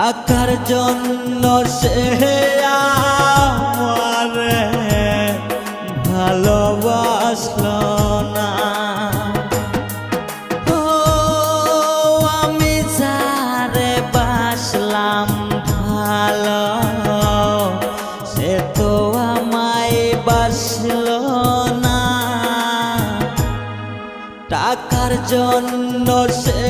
টাকার জন্য সে আমারে ভালোবাসলো না। ও আমি যারে বাসলাম ভালো সে তো আমায় বাসলো না। টাকার জন্য সে